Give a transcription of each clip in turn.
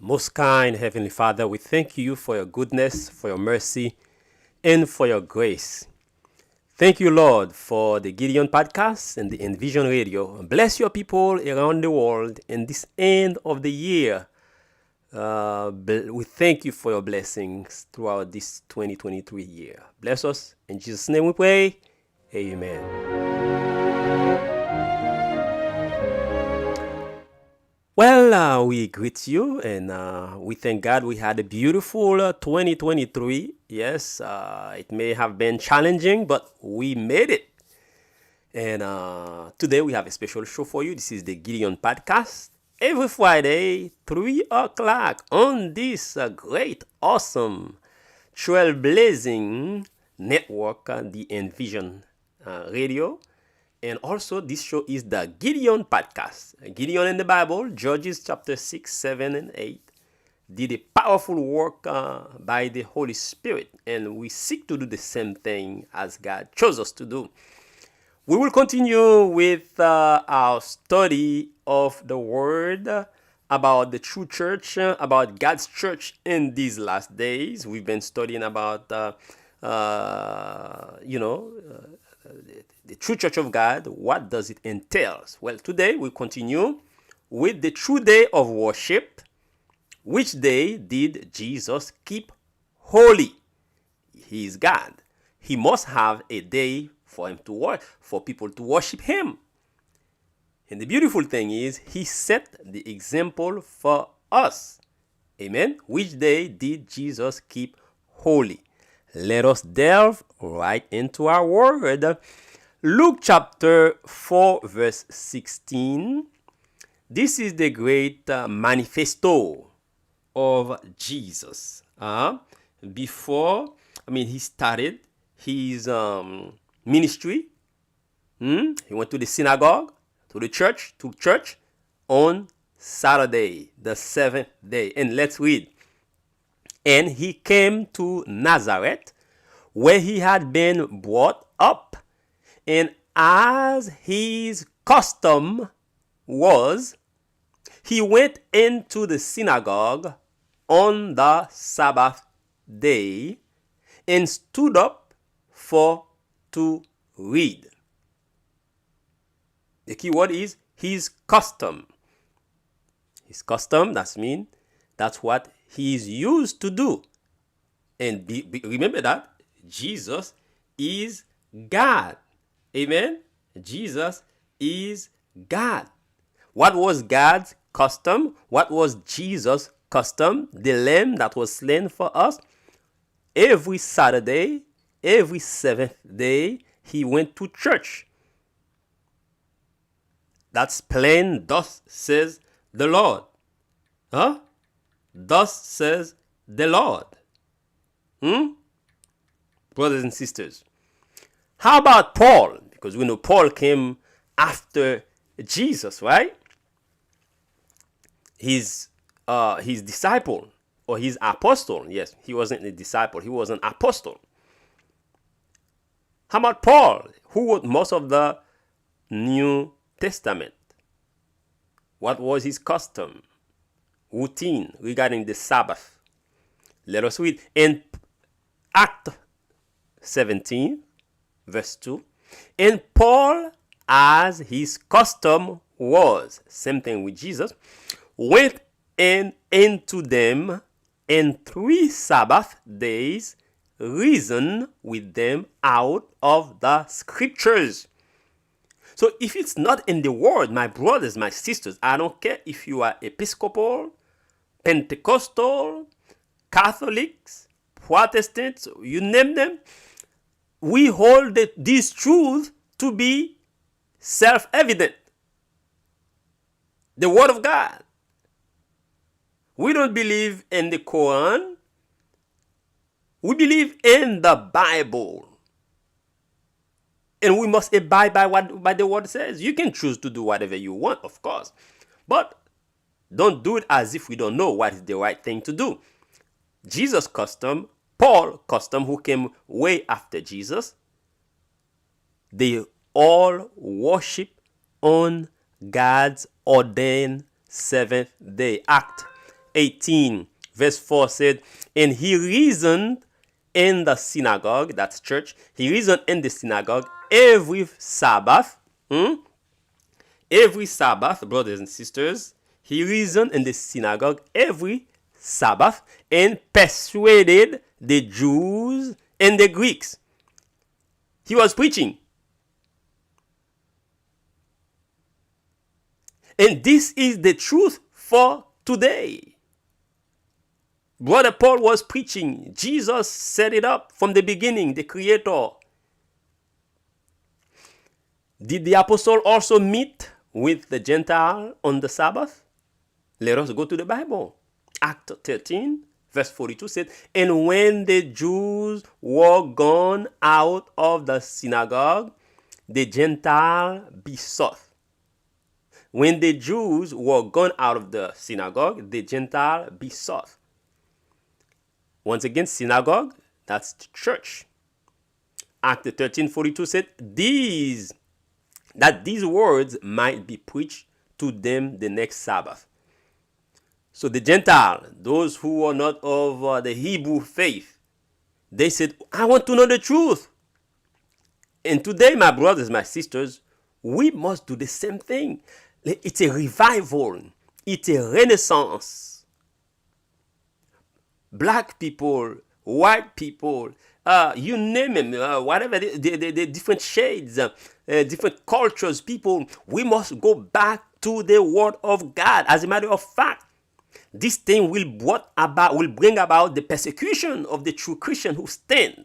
Most kind Heavenly Father, we thank you for your goodness, for your mercy, and for your grace. Thank you, Lord, for the Gideon podcast and the Envision Radio. Bless your people around the world in this end of the year. We thank you for your blessings throughout this 2023 year. Bless us. In Jesus' name we pray. Amen. Well, we greet you and we thank God we had a beautiful 2023. Yes, it may have been challenging, but we made it. And today we have a special show for you. This is the Gideon Podcast. Every Friday, 3 o'clock on this great, awesome, trailblazing network, the Envision Radio. And also, this show is the Gideon Podcast. Gideon in the Bible, Judges chapter 6, 7, and 8, did a powerful work by the Holy Spirit. And we seek to do the same thing as God chose us to do. We will continue with our study of the Word about the true church, about God's church in these last days. We've been studying about, the true church of God. What does it entail? Well, today we continue with the true day of worship. Which day did Jesus keep holy? He is God. He must have a day for him to work, for people to worship him. And the beautiful thing is, he set the example for us. Amen. Which day did Jesus keep holy? Let us delve right into our word. Luke chapter 4 verse 16. This is the great manifesto of Jesus. He started his ministry. He went to the synagogue, to church on Saturday, the seventh day. And let's read. And he came to Nazareth, where he had been brought up. And as his custom was, he went into the synagogue on the Sabbath day and stood up to read. The key word is his custom. His custom, that's what he is used to do. And remember that Jesus is God. Amen. Jesus is God. What was God's custom? What was Jesus' custom? The lamb that was slain for us. Every Saturday, every seventh day, he went to church. That's plain. Thus says the Lord. Thus says the Lord. Brothers and sisters. How about Paul? Because we know Paul came after Jesus, right? His disciple or his apostle. Yes, he wasn't a disciple. He was an apostle. How about Paul, who wrote most of the New Testament? What was his custom, routine regarding the Sabbath? Let us read in Act 17. Verse 2. And Paul, as his custom was, same thing with Jesus, went into them, and 3 Sabbath days reasoned with them out of the scriptures. So if it's not in the word, my brothers, my sisters, I don't care if you are Episcopal, Pentecostal, Catholics, Protestants, you name them, we hold this truth to be self-evident. The Word of God. We don't believe in the Quran. We believe in the Bible. And we must abide by what the Word says. You can choose to do whatever you want, of course. But don't do it as if we don't know what is the right thing to do. Jesus' custom, Paul custom, who came way after Jesus, they all worship on God's ordained seventh day. Act 18, verse 4 said, and he reasoned in the synagogue, that's church, he reasoned in the synagogue every Sabbath. Every Sabbath, brothers and sisters, he reasoned in the synagogue every Sabbath and persuaded the Jews and the Greeks. He was preaching. And this is the truth for today. Brother Paul was preaching. Jesus set it up from the beginning, the Creator. Did the apostle also meet with the Gentile on the Sabbath? Let us go to the Bible. Act 13, verse 42 said, and when the Jews were gone out of the synagogue, the Gentile besought. When the Jews were gone out of the synagogue, the Gentile besought. Once again, synagogue, that's the church. Act 13:42 said, that these words might be preached to them the next Sabbath. So the Gentile, those who are not of the Hebrew faith, they said, I want to know the truth. And today, my brothers, my sisters, we must do the same thing. It's a revival. It's a renaissance. Black people, white people, you name them, whatever the different shades, different cultures, people, we must go back to the Word of God. As a matter of fact, this thing will bring about the persecution of the true Christian who stand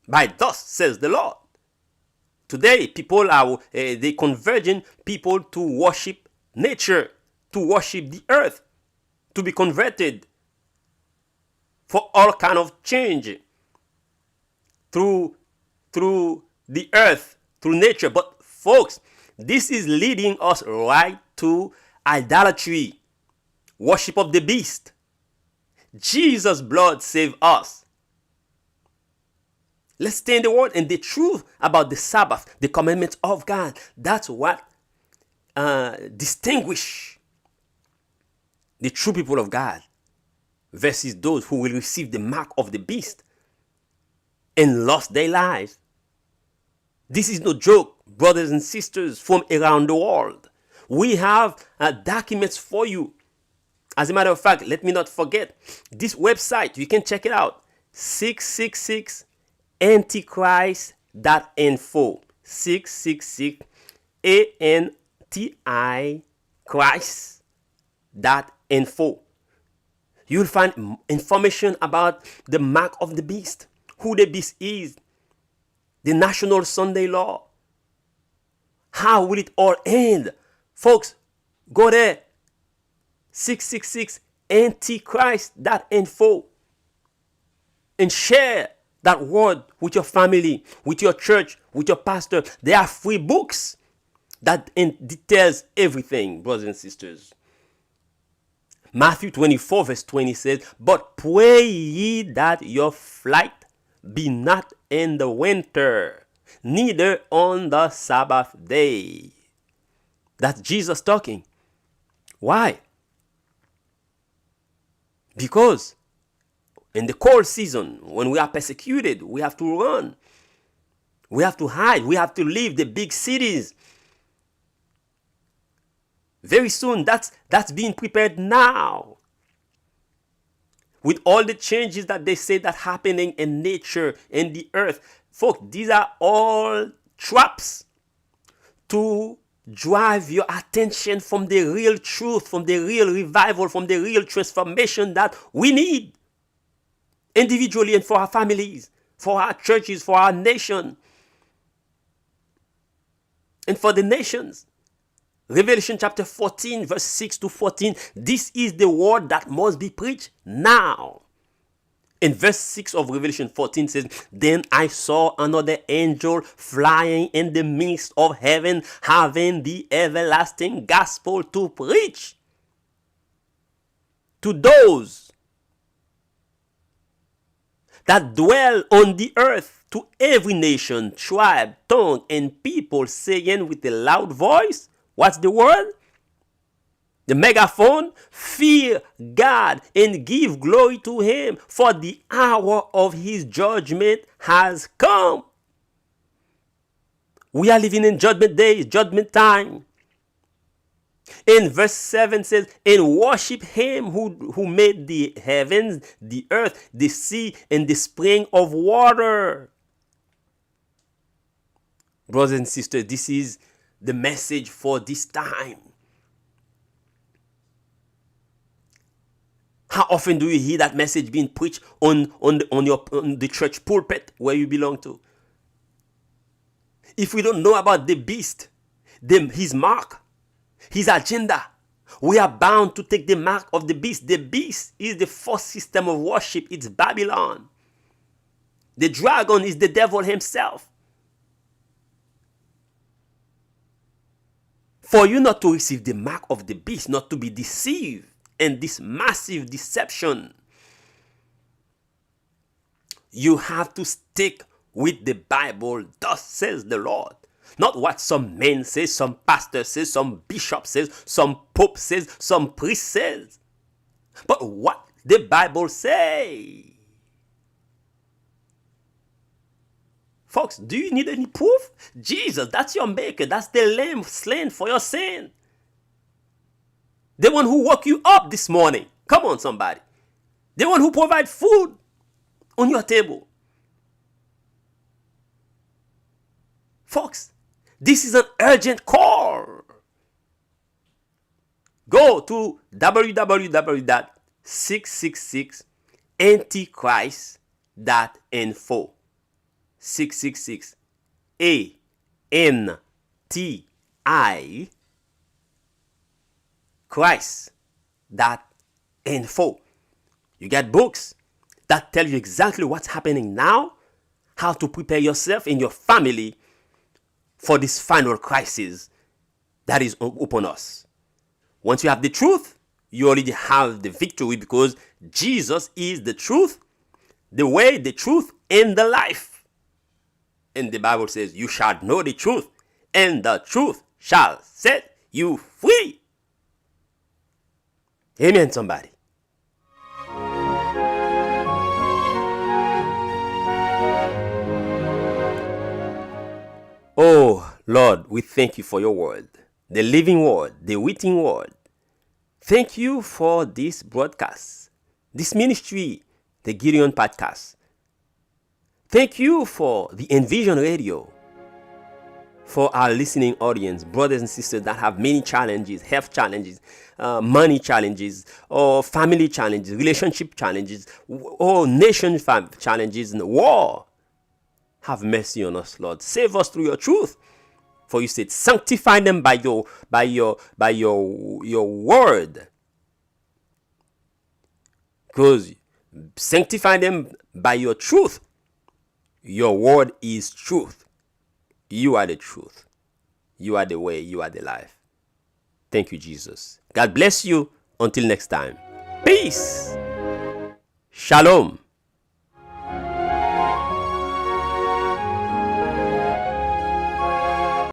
by thus says the Lord. Today, people are they converging people to worship nature, to worship the earth, to be converted for all kind of change through the earth, through nature. But folks, this is leading us right to idolatry, worship of the beast. Jesus' blood saved us. Let's stay in the Word and the truth about the Sabbath, the commandments of God. That's what distinguish the true people of God versus those who will receive the mark of the beast and lost their lives. This is no joke, brothers and sisters from around the world. We have documents for you. As a matter of fact, let me not forget this website. You can check it out. 666 antichrist.info. 666 Christ.info. You'll find information about the mark of the beast, who the beast is, the national Sunday law. How will it all end? Folks, go there. 666 antichrist.info and share that word with your family, with your church, with your pastor. There are free books that details everything, brothers and sisters. Matthew 24 verse 20 says, but pray ye that your flight be not in the winter, neither on the Sabbath day. That's Jesus talking. Why? Because in the cold season, when we are persecuted, we have to run. We have to hide. We have to leave the big cities. Very soon, that's being prepared now. With all the changes that they say that happening in nature, in the earth. Folks, these are all traps to drive your attention from the real truth, from the real revival, from the real transformation that we need. Individually and for our families, for our churches, for our nation, and for the nations. Revelation chapter 14, verse 6 to 14. This is the word that must be preached now. In verse 6 of Revelation 14 says, then I saw another angel flying in the midst of heaven, having the everlasting gospel to preach to those that dwell on the earth, to every nation, tribe, tongue, and people, saying with a loud voice, what's the word? The megaphone, fear God and give glory to him, for the hour of his judgment has come. We are living in judgment days, judgment time. In verse 7 says, and worship him who made the heavens, the earth, the sea, and the spring of water. Brothers and sisters, this is the message for this time. How often do you hear that message being preached on the church pulpit where you belong to? If we don't know about the beast, his mark, his agenda, we are bound to take the mark of the beast. The beast is the false system of worship. It's Babylon. The dragon is the devil himself. For you not to receive the mark of the beast, not to be deceived in this massive deception, you have to stick with the Bible. Thus says the Lord. Not what some man says, some pastor says, some bishop says, some pope says, some priest says, but what the Bible says. Folks, do you need any proof? Jesus, that's your maker. That's the lamb slain for your sin. The one who woke you up this morning. Come on, somebody. The one who provides food on your table. Folks, this is an urgent call. Go to www.666antichrist.info. 666 A-N-T-I Christ.info. You get books that tell you exactly what's happening now, how to prepare yourself and your family for this final crisis that is upon us. Once you have the truth, you already have the victory, because Jesus is the truth, the way, the truth, and the life. And the Bible says, you shall know the truth, and the truth shall set you free. Amen, somebody. Oh, Lord, we thank you for your word, the living word, the written word. Thank you for this broadcast, this ministry, the Gideon podcast. Thank you for the Envision Radio, for our listening audience, brothers and sisters that have many challenges, health challenges, money challenges, or family challenges, relationship challenges, or nation challenges, and war. Have mercy on us, Lord. Save us through your truth. For you said, sanctify them by your word. Because sanctify them by your truth. Your word is truth. You are the truth. You are the way. You are the life. Thank you, Jesus. God bless you. Until next time. Peace. Shalom.